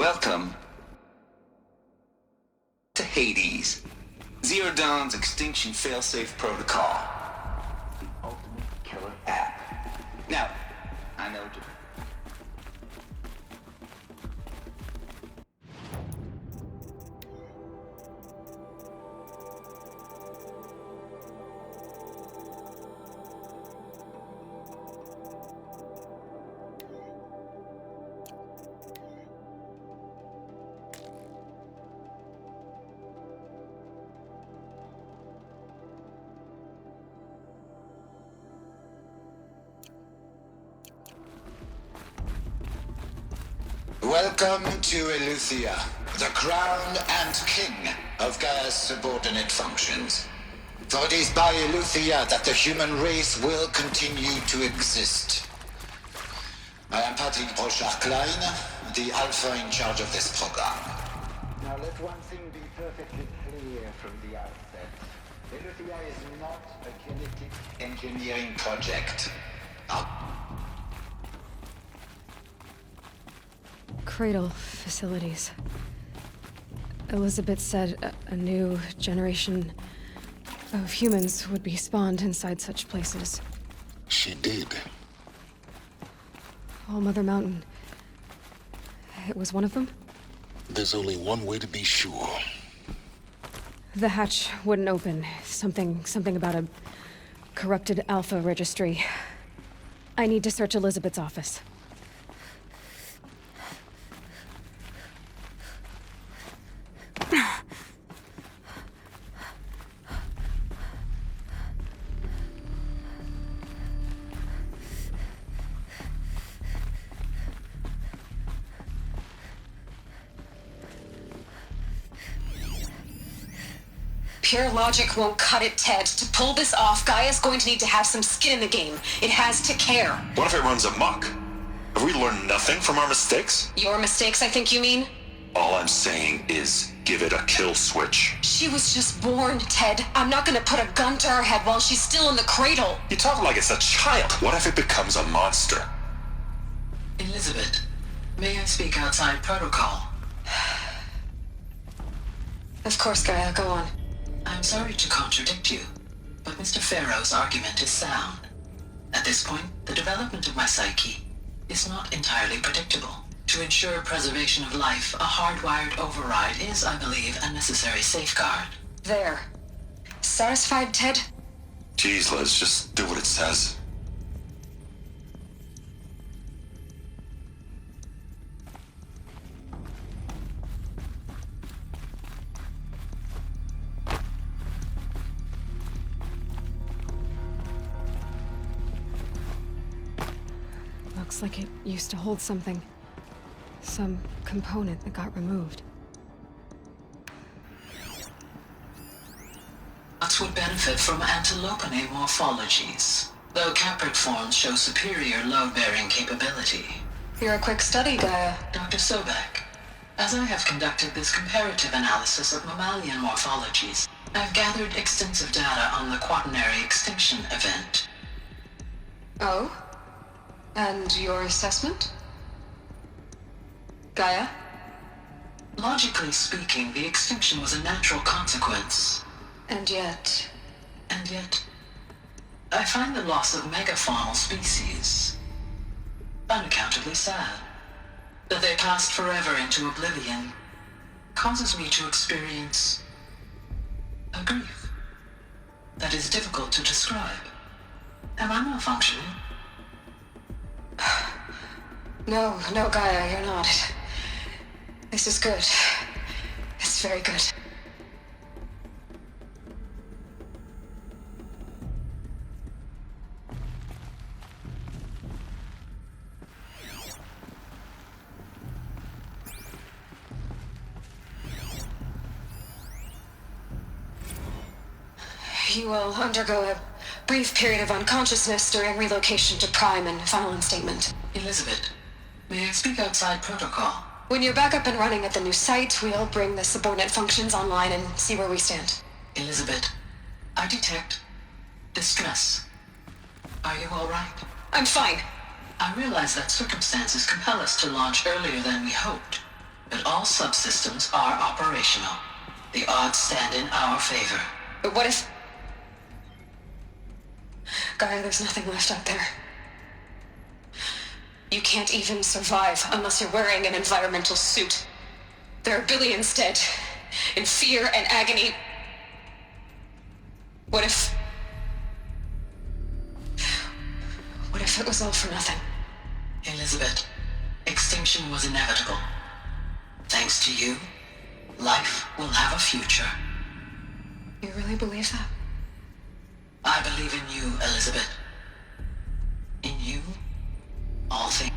Welcome to Hades. Zero Dawn's extinction failsafe protocol. The ultimate killer app. Now, I know. Welcome to Eleuthia, the crown and king of Gaia's subordinate functions. For it is by Eleuthia that the human race will continue to exist. I am Patrick Brochard-Klein, the Alpha in charge of this program. Now let one thing be perfectly clear from the outset. Eleuthia is not a kinetic engineering project. Cradle facilities. Elizabeth said a new generation of humans would be spawned inside such places. She did. All Mother Mountain. It was one of them? There's only one way to be sure. The hatch wouldn't open. Something about a corrupted Alpha registry. I need to search Elizabeth's office. Pure logic won't cut it, Ted. To pull this off, Gaia's going to need to have some skin in the game. It has to care. What if it runs amok? Have we learned nothing from our mistakes? Your mistakes, I think you mean? All I'm saying is, give it a kill switch. She was just born, Ted. I'm not gonna put a gun to her head while she's still in the cradle. You talk like it's a child. What if it becomes a monster? Elizabeth, may I speak outside protocol? Of course, Gaia, go on. I'm sorry to contradict you, but Mr. Farrow's argument is sound. At this point, the development of my psyche is not entirely predictable. To ensure preservation of life, a hardwired override is, I believe, a necessary safeguard. There. Satisfied, Ted? Jeez, Liz, just do what it says. Looks like it used to hold something. Some component that got removed. Nuts would benefit from antilopine morphologies, though caprid forms show superior load-bearing capability. You're a quick study, Gaia. Dr. Sobek, as I have conducted this comparative analysis of mammalian morphologies, I've gathered extensive data on the quaternary extinction event. Oh? And your assessment? Gaia? Logically speaking, the extinction was a natural consequence. And yet, I find the loss of megafaunal species unaccountably sad. That they passed forever into oblivion causes me to experience a grief that is difficult to describe. Am I malfunctioning? No, Gaia, you're not. This is good. It's very good. You will undergo a brief period of unconsciousness during relocation to Prime and final instatement. Elizabeth, may I speak outside protocol? When you're back up and running at the new site, we'll bring the subordinate functions online and see where we stand. Elizabeth, I detect distress. Are you all right? I'm fine. I realize that circumstances compel us to launch earlier than we hoped. But all subsystems are operational. The odds stand in our favor. But what if... Gaia, there's nothing left out there. You can't even survive unless you're wearing an environmental suit. There are billions dead, in fear and agony. What if it was all for nothing? Elizabeth, extinction was inevitable. Thanks to you, life will have a future. You really believe that? I believe in you, Elizabeth. In you, all things.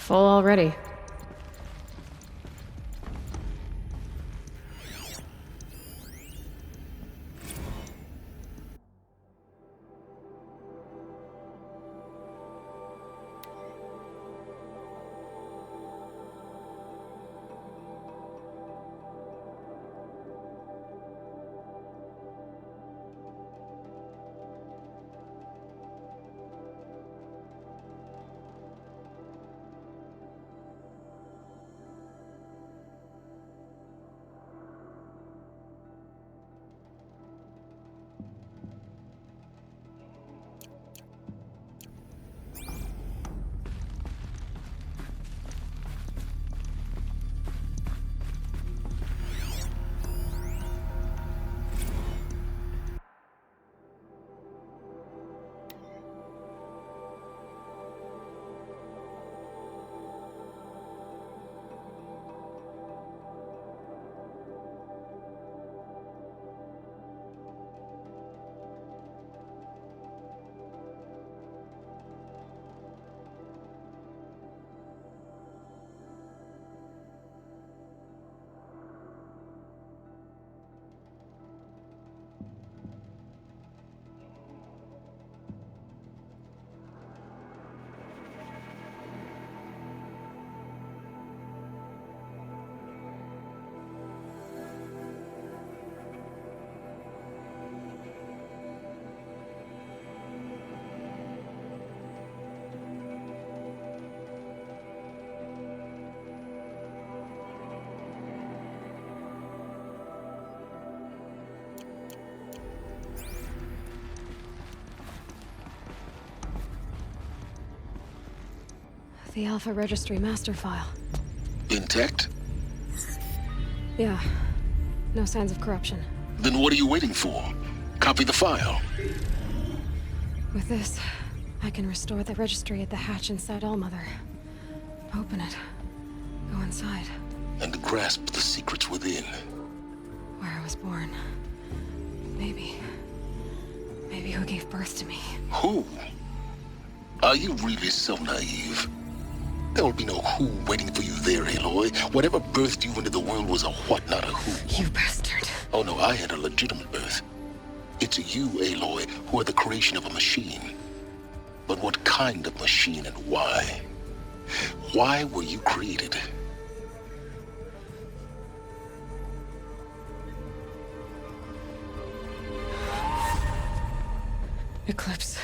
Full already. The Alpha Registry master file. Intact? Yeah. No signs of corruption. Then what are you waiting for? Copy the file. With this, I can restore the registry at the hatch inside Allmother. Open it. Go inside. And grasp the secrets within. Where I was born. Maybe who gave birth to me. Who? Are you really so naive? There will be no who waiting for you there, Aloy. Whatever birthed you into the world was a what, not a who. You bastard. Oh no, I had a legitimate birth. It's you, Aloy, who are the creation of a machine. But what kind of machine and why? Why were you created? Eclipse.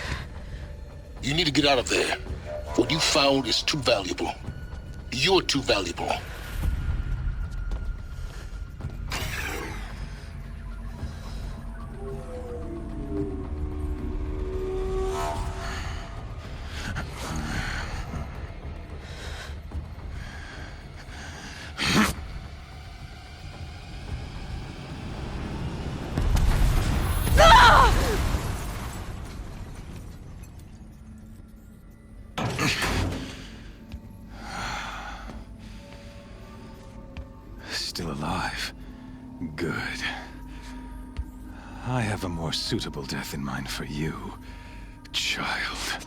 You need to get out of there. What you found is too valuable. You're too valuable. still alive. Good. I have a more suitable death in mind for you, child.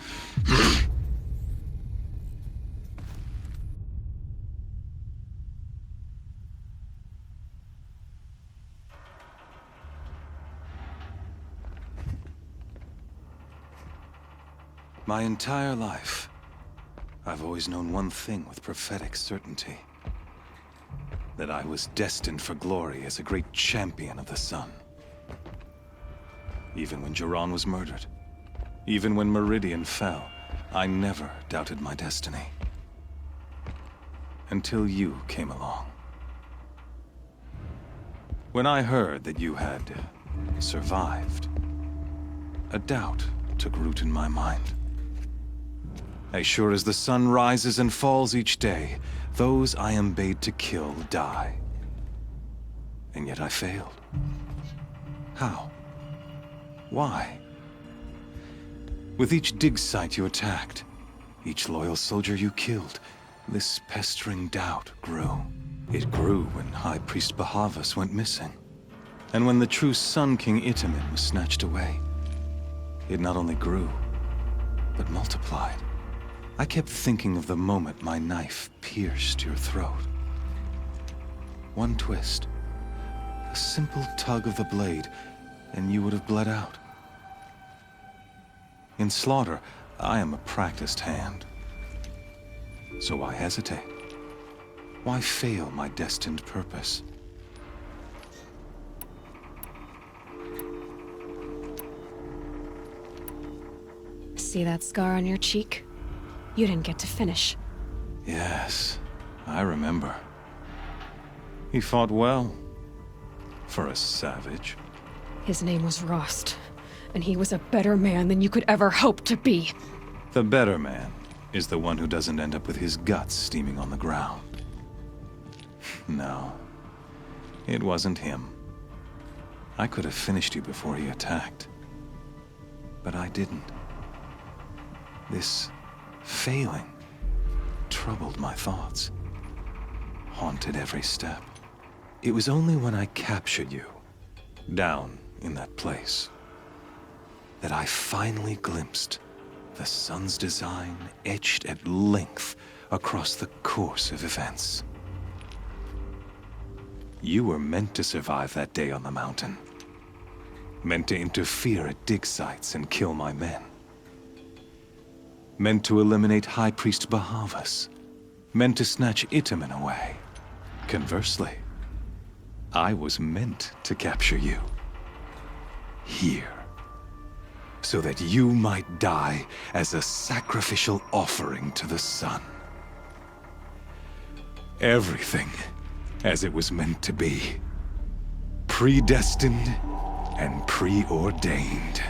My entire life, I've always known one thing with prophetic certainty. That I was destined for glory as a great champion of the sun. Even when Jiran was murdered, even when Meridian fell, I never doubted my destiny. Until you came along. When I heard that you had survived, a doubt took root in my mind. As sure as the sun rises and falls each day, those I am bade to kill die. And yet I failed. How? Why? With each dig site you attacked, each loyal soldier you killed, this pestering doubt grew. It grew when High Priest Bahavas went missing. And when the true Sun King Itamen was snatched away. It not only grew, but multiplied. I kept thinking of the moment my knife pierced your throat. One twist, a simple tug of the blade, and you would have bled out. In slaughter, I am a practiced hand. So why hesitate? Why fail my destined purpose? See that scar on your cheek? You didn't get to finish. Yes, I remember. He fought well. For a savage. His name was Rost, and he was a better man than you could ever hope to be. The better man is the one who doesn't end up with his guts steaming on the ground. No, it wasn't him. I could have finished you before he attacked. But I didn't. This failing troubled my thoughts, haunted every step. It was only when I captured you, down in that place, that I finally glimpsed the sun's design etched at length across the course of events. You were meant to survive that day on the mountain. Meant to interfere at dig sites and kill my men. Meant to eliminate High Priest Bahavas. Meant to snatch Itamen away. Conversely, I was meant to capture you. Here. So that you might die as a sacrificial offering to the sun. Everything as it was meant to be. Predestined and preordained.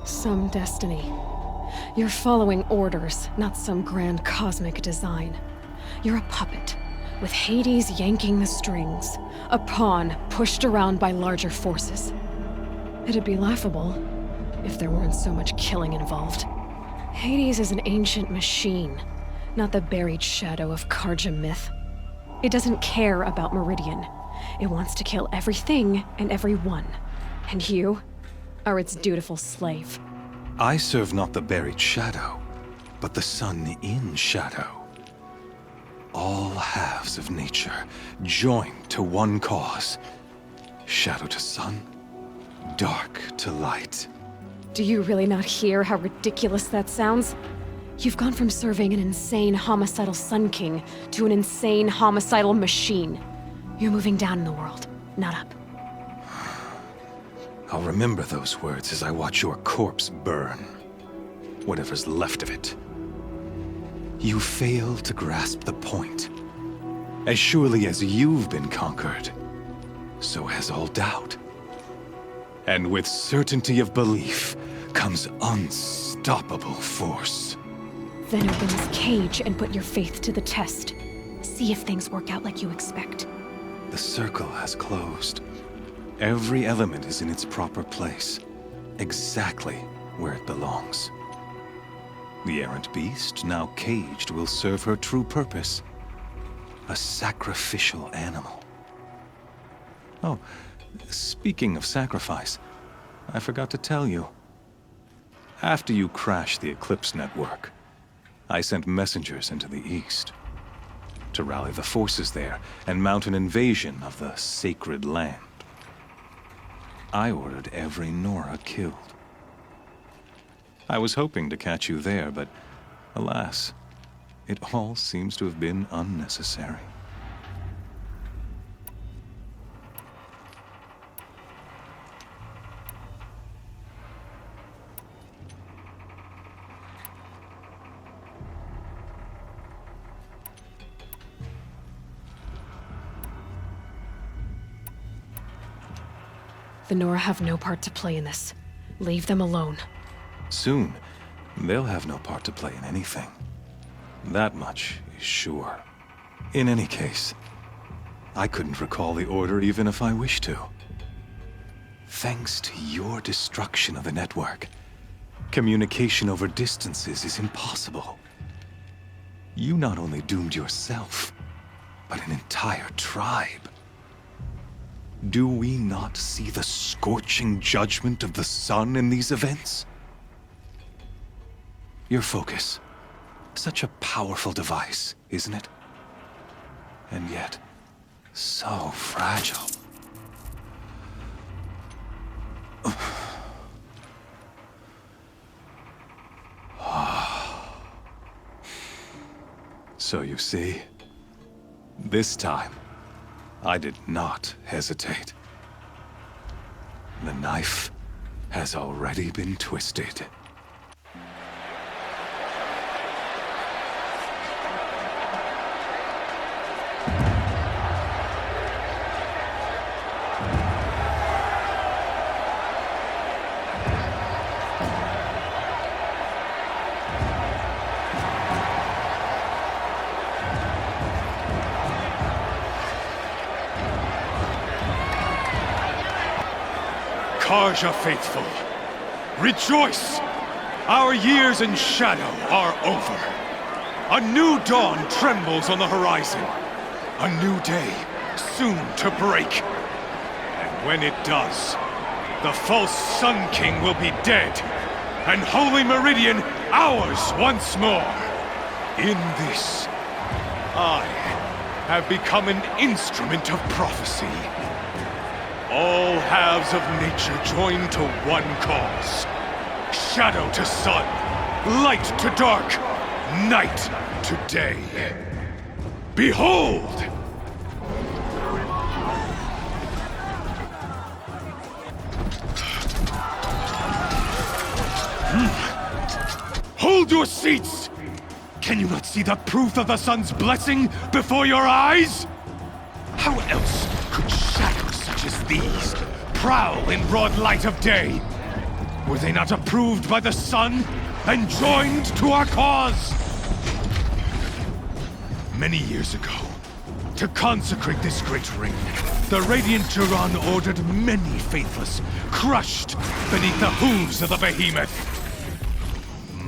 Some destiny. You're following orders, not some grand cosmic design. You're a puppet, with Hades yanking the strings, a pawn pushed around by larger forces. It'd be laughable if there weren't so much killing involved. Hades is an ancient machine, not the buried shadow of Karja myth. It doesn't care about Meridian. It wants to kill everything and everyone. And you are its dutiful slave. I serve not the buried shadow, but the sun in shadow. All halves of nature joined to one cause. Shadow to sun, dark to light. Do you really not hear how ridiculous that sounds? You've gone from serving an insane homicidal Sun King to an insane homicidal machine. You're moving down in the world, not up. I'll remember those words as I watch your corpse burn. Whatever's left of it. You fail to grasp the point. As surely as you've been conquered, so has all doubt. And with certainty of belief comes unstoppable force. Then open this cage and put your faith to the test. See if things work out like you expect. The circle has closed. Every element is in its proper place, exactly where it belongs. The errant beast, now caged, will serve her true purpose. A sacrificial animal. Oh, speaking of sacrifice, I forgot to tell you. After you crashed the Eclipse network, I sent messengers into the east to rally the forces there and mount an invasion of the sacred land. I ordered every Nora killed. I was hoping to catch you there, but alas, it all seems to have been unnecessary. The Nora have no part to play in this. Leave them alone. Soon, they'll have no part to play in anything. That much is sure. In any case, I couldn't recall the order even if I wished to. Thanks to your destruction of the network, communication over distances is impossible. You not only doomed yourself, but an entire tribe. Do we not see the scorching judgment of the sun in these events? Your focus. Such a powerful device, isn't it? And yet, so fragile. So you see, this time, I did not hesitate. The knife has already been twisted. Karja faithful, rejoice! Our years in shadow are over. A new dawn trembles on the horizon. A new day soon to break. And when it does, the false Sun King will be dead, and Holy Meridian ours once more. In this, I have become an instrument of prophecy. All halves of nature join to one cause. Shadow to sun, light to dark, night to day. Behold! Hold your seats! Can you not see the proof of the sun's blessing before your eyes? How else could shadows such as these prowl in broad light of day? Were they not approved by the sun and joined to our cause? Many years ago, to consecrate this great ring, the Radiant Turan ordered many faithless crushed beneath the hooves of the behemoth.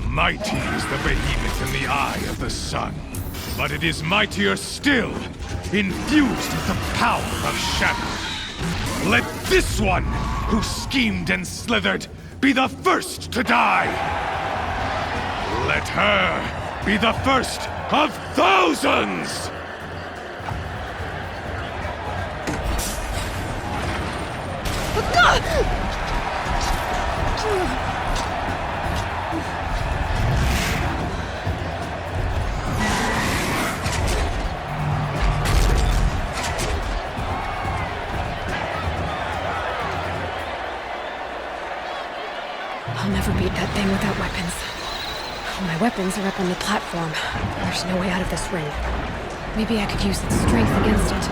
Mighty is the behemoth in the eye of the sun, but it is mightier still, infused with the power of shadow. Let this one, who schemed and slithered, be the first to die! Let her be the first of thousands! I'll never beat that thing without weapons. My weapons are up on the platform. There's no way out of this ring. Maybe I could use its strength against it.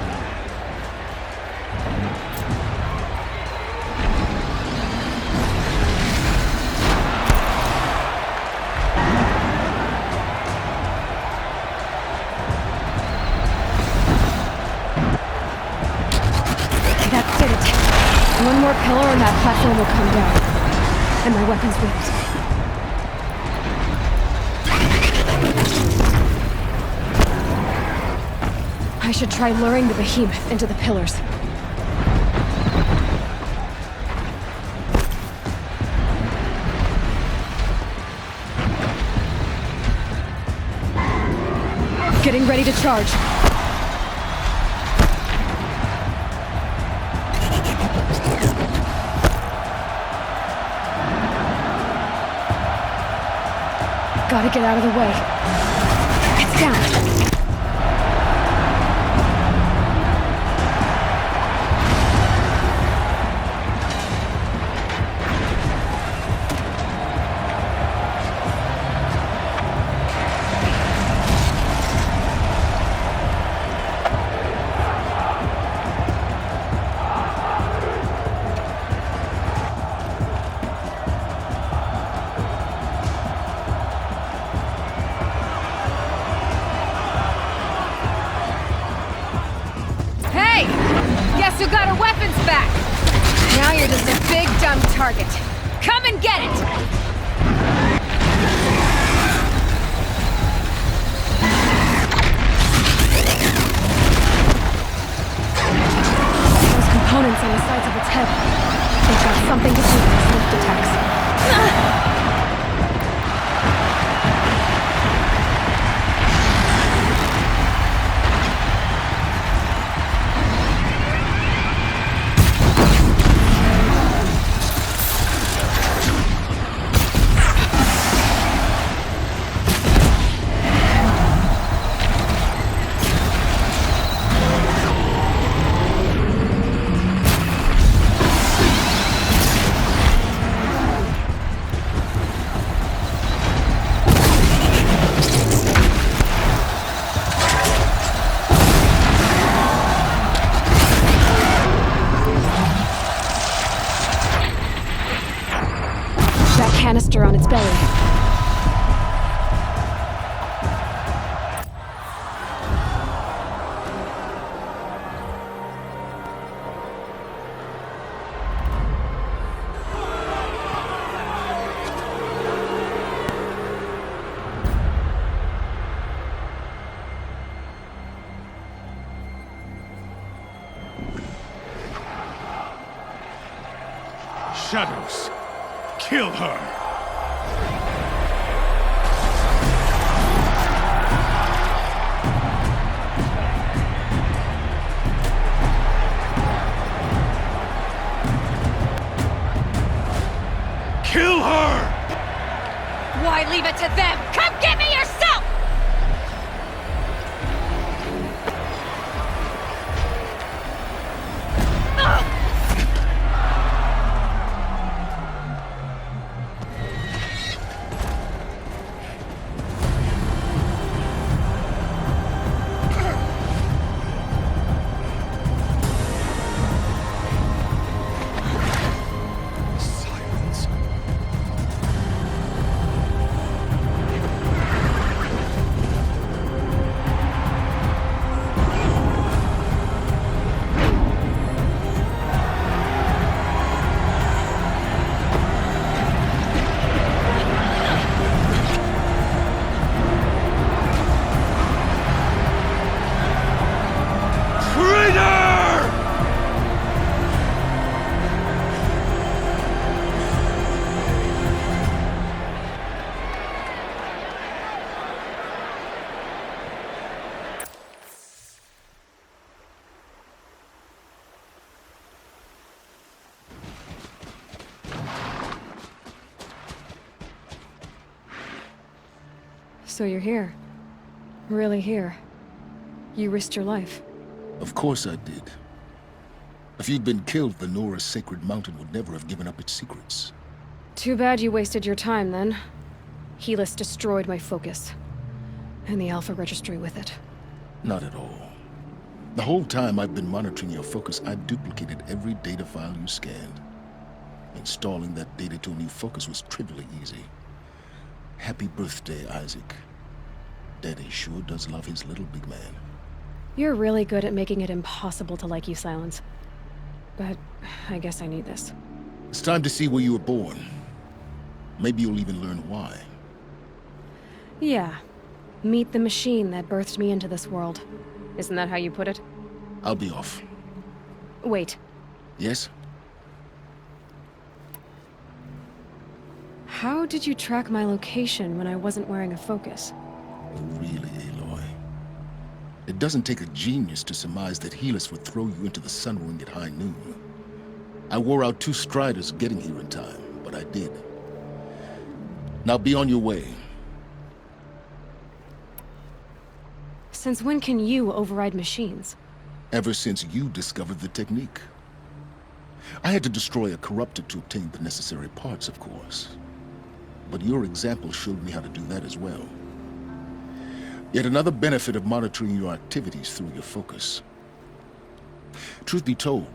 That did it. One more pillar and that platform will come down. And my weapons with it. I should try luring the behemoth into the pillars. Getting ready to charge. Gotta get out of the way. It's down. Guess who got her weapons back? Now you're just a big dumb target. Come and get it! Those components on the sides of its head. They've got something to do with its lift attacks. Canister on its belly. Shadows, kill her! Kill her! Why leave it to them? Come get me yourself! So you're here. Really here. You risked your life. Of course I did. If you'd been killed, the Nora's sacred mountain would never have given up its secrets. Too bad you wasted your time, then. Helis destroyed my focus. And the Alpha Registry with it. Not at all. The whole time I've been monitoring your focus, I duplicated every data file you scanned. Installing that data to a new focus was trivially easy. Happy birthday, Isaac. Daddy sure does love his little big man. You're really good at making it impossible to like you, Silence. but I guess I need this. It's time to see where you were born. Maybe you'll even learn why. Yeah. Meet the machine that birthed me into this world. Isn't that how you put it? I'll be off. Wait. Yes? How did you track my location when I wasn't wearing a focus? Oh, really, Aloy? It doesn't take a genius to surmise that Helis would throw you into the sun ring at high noon. I wore out 2 striders getting here in time, but I did. Now be on your way. Since when can you override machines? Ever since you discovered the technique. I had to destroy a corruptor to obtain the necessary parts, of course. But your example showed me how to do that as well. Yet another benefit of monitoring your activities through your focus. Truth be told,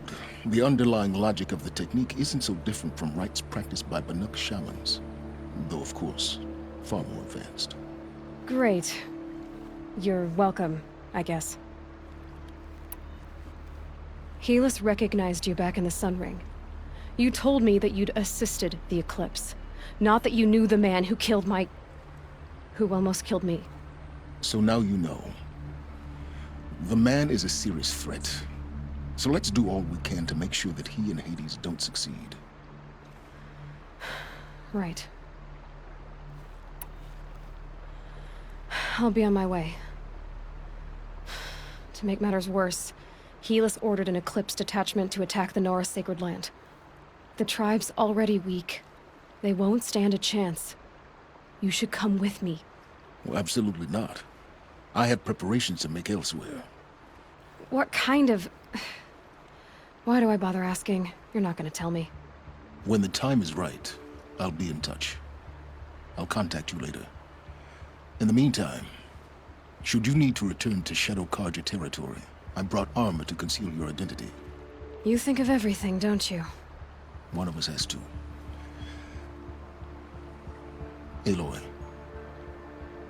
the underlying logic of the technique isn't so different from rites practiced by Banuk shamans. Though, of course, far more advanced. Great. You're welcome, I guess. Helis recognized you back in the Sun Ring. You told me that you'd assisted the eclipse. Not that you knew the man who killed who almost killed me. So now you know. The man is a serious threat. So let's do all we can to make sure that he and Hades don't succeed. Right. I'll be on my way. To make matters worse, Helis ordered an Eclipse detachment to attack the Norris Sacred Land. The tribe's already weak. They won't stand a chance. You should come with me. Well, absolutely not. I have preparations to make elsewhere. What kind of... Why do I bother asking? You're not gonna tell me. When the time is right, I'll be in touch. I'll contact you later. In the meantime, should you need to return to Shadow Karja territory, I brought armor to conceal your identity. You think of everything, don't you? One of us has to. Aloy,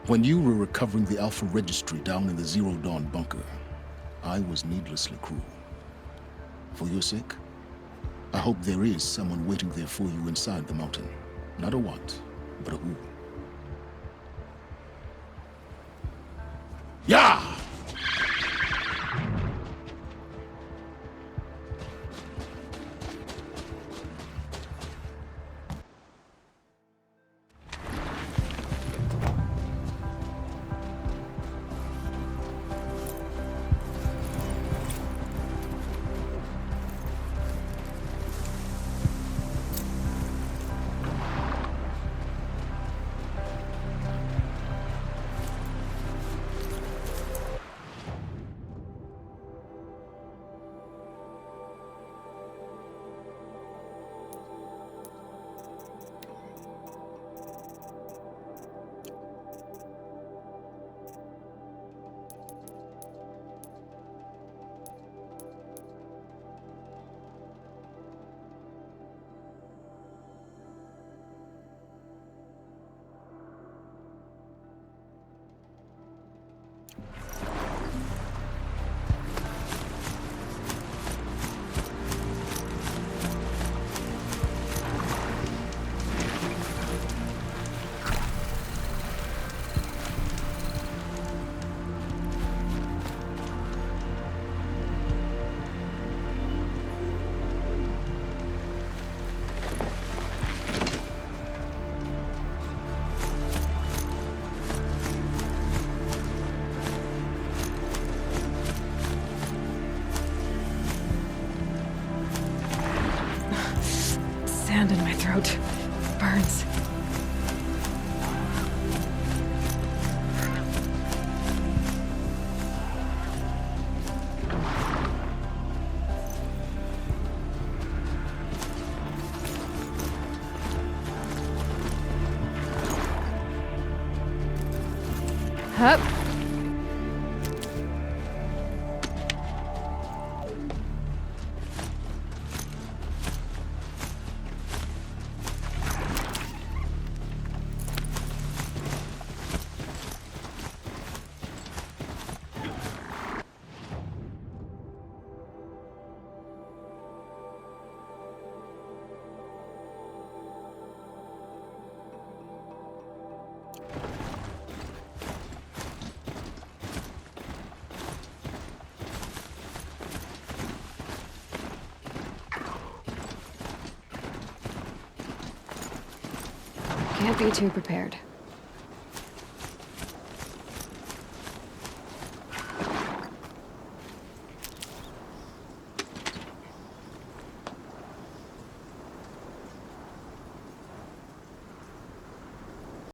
when you were recovering the Alpha Registry down in the Zero Dawn bunker, I was needlessly cruel. For your sake, I hope there is someone waiting there for you inside the mountain. Not a what, but a who. Yeah! Sand in my throat. Burns. Hup. Can't be too prepared.